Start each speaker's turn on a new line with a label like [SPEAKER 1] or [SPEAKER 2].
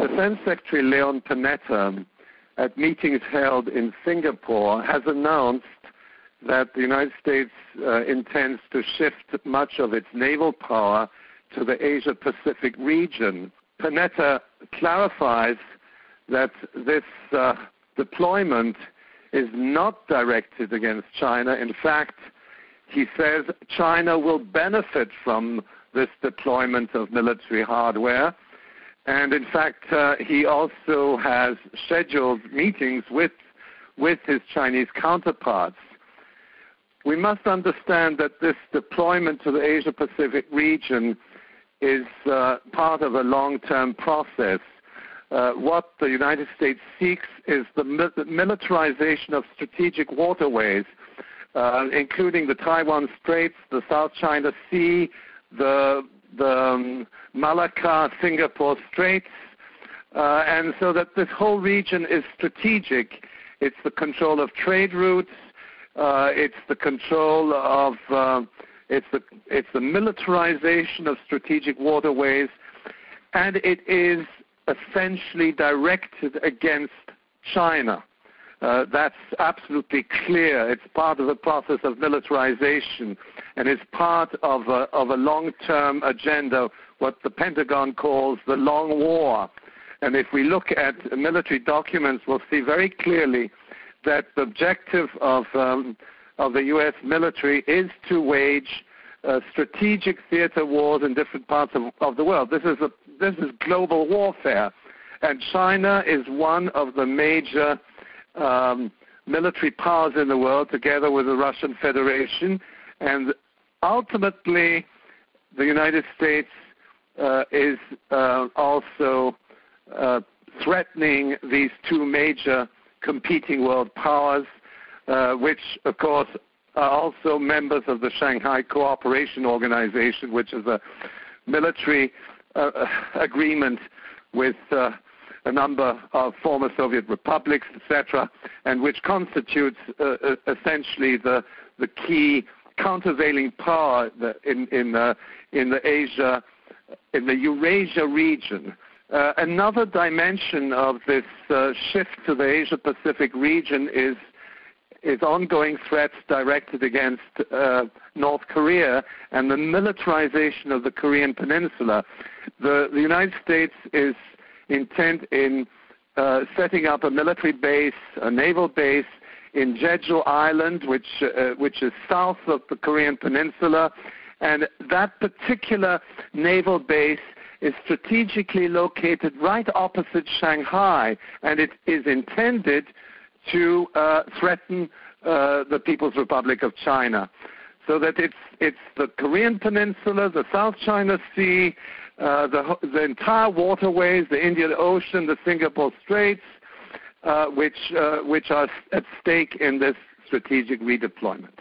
[SPEAKER 1] Defense Secretary Leon Panetta, at meetings held in Singapore, has announced that the United States intends to shift much of its naval power to the Asia-Pacific region. Panetta clarifies that this deployment is not directed against China. In fact, he says China will benefit from this deployment of military hardware. And in fact, he also has scheduled meetings with his Chinese counterparts. We must understand that this deployment to the Asia-Pacific region is part of a long-term process. What the United States seeks is the militarization of strategic waterways, including the Taiwan Straits, the South China Sea, the Malacca-Singapore Straits, and so that this whole region is strategic. It's the control of trade routes, it's the control of, it's the militarization of strategic waterways, and it is essentially directed against China. That's absolutely clear. It's part of the process of militarization, and it's part of a long-term agenda, what the Pentagon calls the long war. And if we look at military documents, we'll see very clearly that the objective of the U.S. military is to wage strategic theater wars in different parts of the world. This is global warfare, and China is one of the major military powers in the world, together with the Russian Federation, and ultimately the United States is also threatening these two major competing world powers, which of course are also members of the Shanghai Cooperation Organization, which is a military agreement with a number of former Soviet republics, etc., and which constitutes essentially the key countervailing power in the Eurasia region. Another dimension of this shift to the Asia-Pacific region is ongoing threats directed against North Korea and the militarization of the Korean Peninsula. The United States is intent in setting up a military base, a naval base in Jeju Island, which is south of the Korean Peninsula, and that particular naval base is strategically located right opposite Shanghai, and it is intended to threaten the People's Republic of China. So that it's the Korean Peninsula, the South China Sea, the entire waterways, the Indian Ocean, the Singapore Straits, which are at stake in this strategic redeployment.